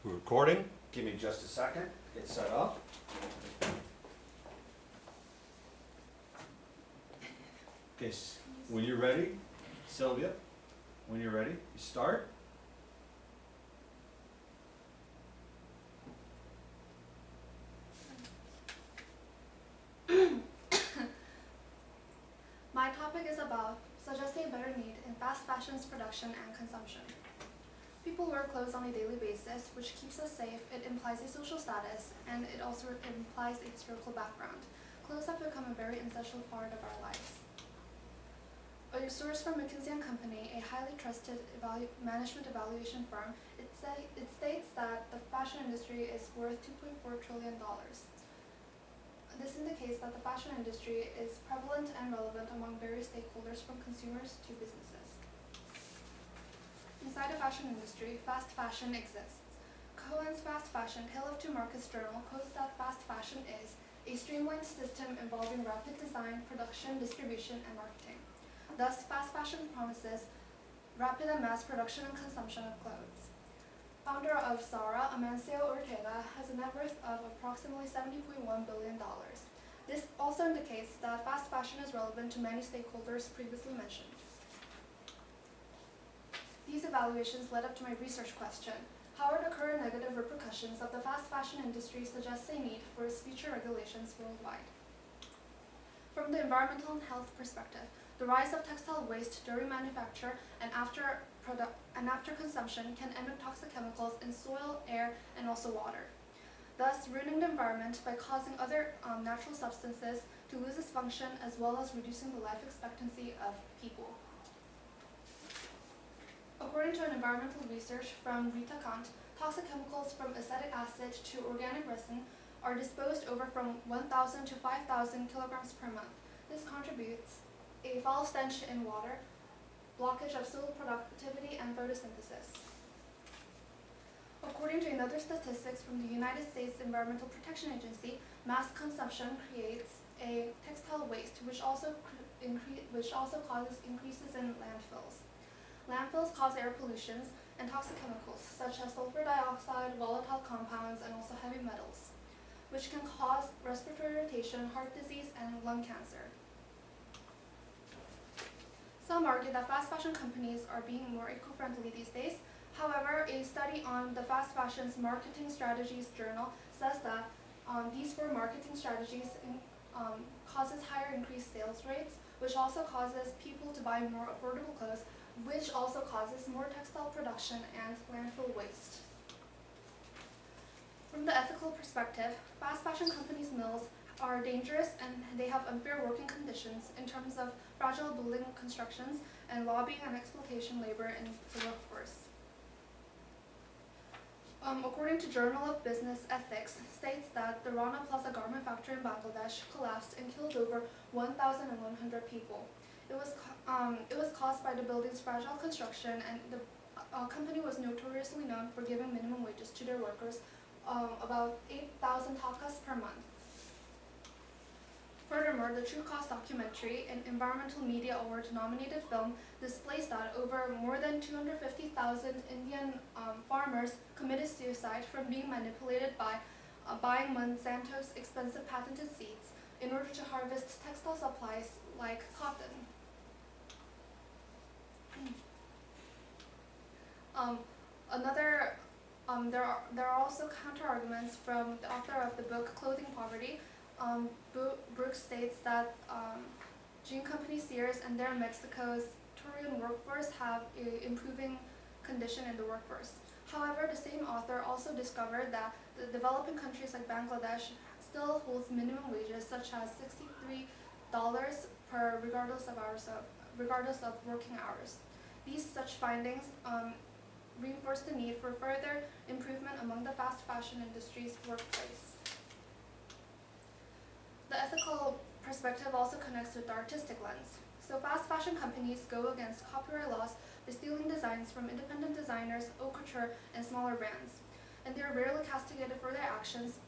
We're recording. Give me just a second, get set up. Okay, when you're ready, Sylvia, when you're ready, you start. My topic is about suggesting a better need in fast fashion's production and consumption. People wear clothes on a daily basis, which keeps us safe. It implies a social status, and it also implies a historical background. Clothes have become a very essential part of our lives. A source from McKinsey & Company, a highly trusted management evaluation firm, it states that the fashion industry is worth $2.4 trillion. This indicates that the fashion industry is prevalent and relevant among various stakeholders, from consumers to businesses. Inside the fashion industry, fast fashion exists. Cohen's Fast Fashion, Tale of Two Markets journal quotes that fast fashion is a streamlined system involving rapid design, production, distribution, and marketing. Thus, fast fashion promises rapid and mass production and consumption of clothes. Founder of Zara, Amancio Ortega, has a net worth of approximately $70.1 billion. This also indicates that fast fashion is relevant to many stakeholders previously mentioned. These evaluations led up to my research question: how are the current negative repercussions of the fast fashion industry suggests a need for its future regulations worldwide? From the environmental and health perspective, the rise of textile waste during manufacture and after consumption can emit toxic chemicals in soil, air, and also water, thus ruining the environment by causing other natural substances to lose its function, as well as reducing the life expectancy of people. According to an environmental research from Rita Kant, toxic chemicals from acetic acid to organic resin are disposed over from 1,000 to 5,000 kilograms per month. This contributes a foul stench in water, blockage of soil productivity, and photosynthesis. According to another statistics from the United States Environmental Protection Agency, mass consumption creates a textile waste, which also causes increases in landfills. Landfills cause air pollutions and toxic chemicals such as sulfur dioxide, volatile compounds, and also heavy metals, which can cause respiratory irritation, heart disease, and lung cancer. Some argue that fast fashion companies are being more eco-friendly these days. However, a study on the fast fashion's marketing strategies journal says that these four marketing strategies causes higher increased sales rates, which also causes people to buy more affordable clothes, which also causes more textile production and landfill waste. From the ethical perspective, fast fashion companies' mills are dangerous, and they have unfair working conditions in terms of fragile building constructions and lobbying and exploitation labor in the workforce. According to Journal of Business Ethics, states that the Rana Plaza garment factory in Bangladesh collapsed and killed over 1,100 people. It was caused by the building's fragile construction, and the company was notoriously known for giving minimum wages to their workers, about 8,000 takas per month. Furthermore, the True Cost documentary, an Environmental Media Award-nominated film, displays that over more than 250,000 Indian farmers committed suicide from being manipulated by buying Monsanto's expensive patented seeds in order to harvest textile supplies like cotton. There are also counter-arguments from the author of the book Clothing Poverty. Brooks states that jean company Sears and their Mexico's Turian workforce have an improving condition in the workforce. However, the same author also discovered that the developing countries like Bangladesh still holds minimum wages such as $63 per regardless of working hours. These such findings reinforce the need for further improvement among the fast fashion industry's workplace. The ethical perspective also connects with the artistic lens. So fast fashion companies go against copyright laws by stealing designs from independent designers, haute couture, and smaller brands. And they are rarely castigated for their actions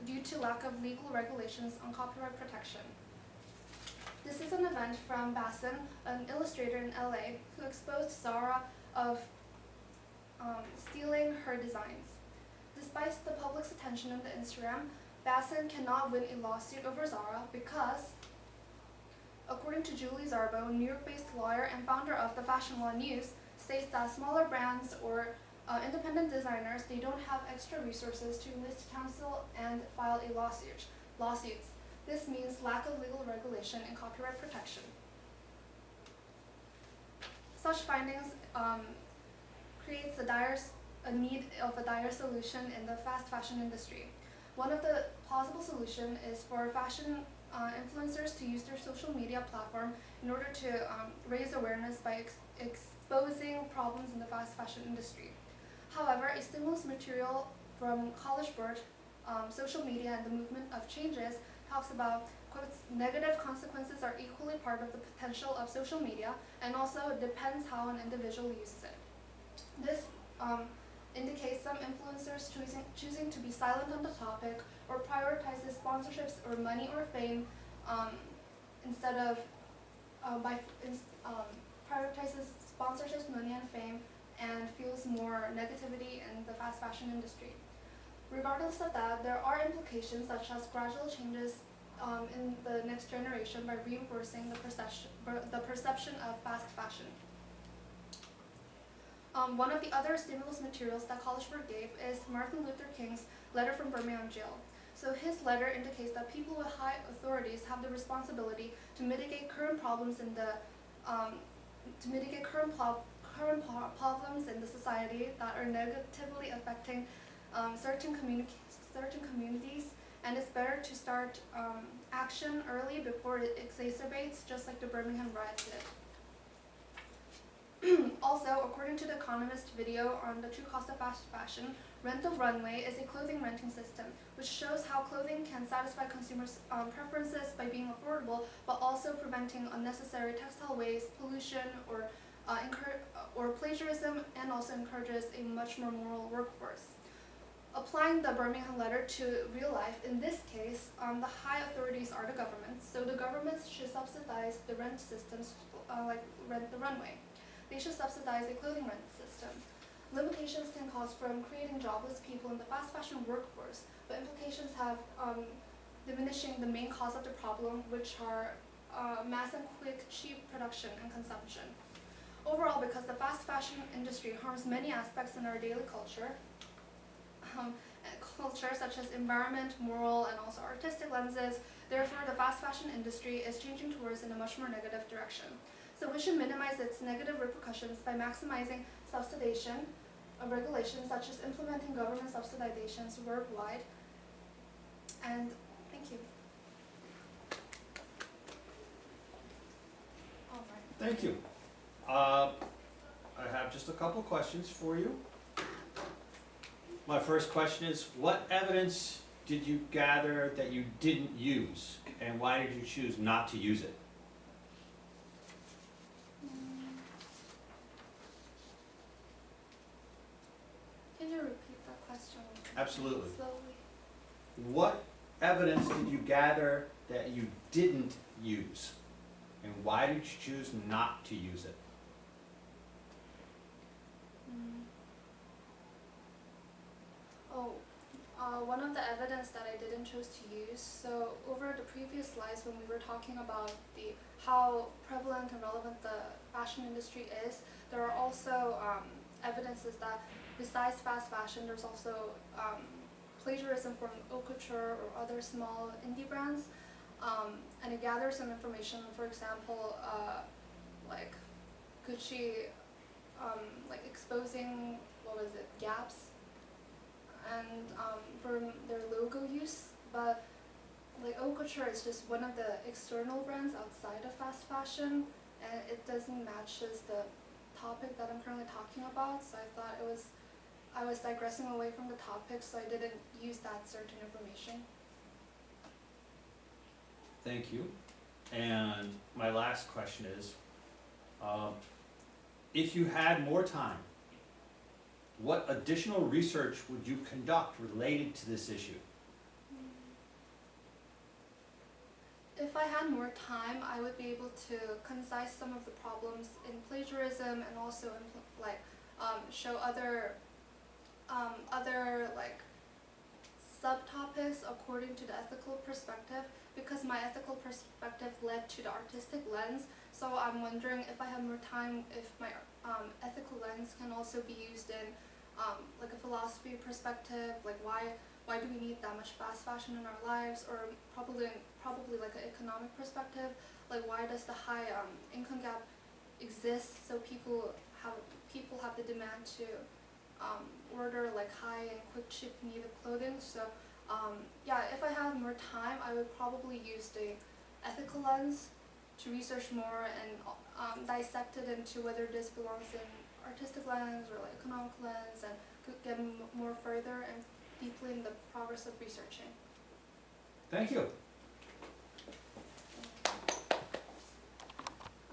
due to lack of legal regulations on copyright protection. This is an event from Bassem, an illustrator in LA, who exposed Zara of stealing her designs. Despite the public's attention on the Instagram, Basson cannot win a lawsuit over Zara because, according to Julie Zarbo, New York-based lawyer and founder of the Fashion Law News, states that smaller brands or independent designers, they don't have extra resources to enlist counsel and file a lawsuits. This means lack of legal regulation and copyright protection. Such findings creates a need of a dire solution in the fast fashion industry. One of the plausible solutions is for fashion influencers to use their social media platform in order to raise awareness by exposing problems in the fast fashion industry. However, a stimulus material from College Board, social media, and the movement of changes talks about, quotes, negative consequences are equally part of the potential of social media, and also it depends how an individual uses it. This indicates some influencers choosing to be silent on the topic or prioritizes sponsorships or money or fame instead of prioritizes sponsorships, money, and fame, and feels more negativity in the fast fashion industry. Regardless of that, there are implications such as gradual changes in the next generation by reinforcing the perception of fast fashion. One of the other stimulus materials that College Board gave is Martin Luther King's letter from Birmingham jail. So his letter indicates that people with high authorities have the responsibility to mitigate current problems in the problems in the society that are negatively affecting certain communities, and it's better to start action early before it exacerbates, just like the Birmingham riots did. Also, according to the Economist video on the true cost of fast fashion, Rent the Runway is a clothing renting system, which shows how clothing can satisfy consumers' preferences by being affordable, but also preventing unnecessary textile waste, pollution, or plagiarism, and also encourages a much more moral workforce. Applying the Birmingham letter to real life, in this case, the high authorities are the governments, so the governments should subsidize the rent systems like Rent the Runway. They should subsidize a clothing rent system. Limitations can cause from creating jobless people in the fast fashion workforce, but implications have diminishing the main cause of the problem, which are mass and quick, cheap production and consumption. Overall, because the fast fashion industry harms many aspects in our daily culture, such as environment, moral, and also artistic lenses, therefore the fast fashion industry is changing towards in a much more negative direction. So we should minimize its negative repercussions by maximizing subsidization of regulations, such as implementing government subsidizations worldwide. And thank you. All right. Thank you. I have just a couple questions for you. My first question is, what evidence did you gather that you didn't use, and why did you choose not to use it? Can you repeat that question? Absolutely. Slowly. What evidence did you gather that you didn't use, and why did you choose not to use it? One of the evidence that I didn't choose to use, so over the previous slides when we were talking about how prevalent and relevant the fashion industry is, there are also evidences that besides fast fashion, there's also plagiarism from haute couture or other small indie brands, and it gathers some information, for example, like Gucci like exposing, gaps and for their logo use, but like haute couture is just one of the external brands outside of fast fashion, and it doesn't matches the topic that I'm currently talking about, so I thought I was digressing away from the topic, so I didn't use that certain information. Thank you. And my last question is, if you had more time, what additional research would you conduct related to this issue? If I had more time, I would be able to concise some of the problems in plagiarism and also show other according to the ethical perspective, because my ethical perspective led to the artistic lens. So I'm wondering if I have more time, if my ethical lens can also be used in like a philosophy perspective, like why do we need that much fast fashion in our lives, or probably like an economic perspective, like why does the high income gap exist? So people have the demand to order like high and quick cheap needed clothing. So yeah, if I have more time, I would probably use the ethical lens to research more and dissect it into whether this belongs in artistic lens or like economic lens, and could get more further and deeply in the progress of researching. Thank you.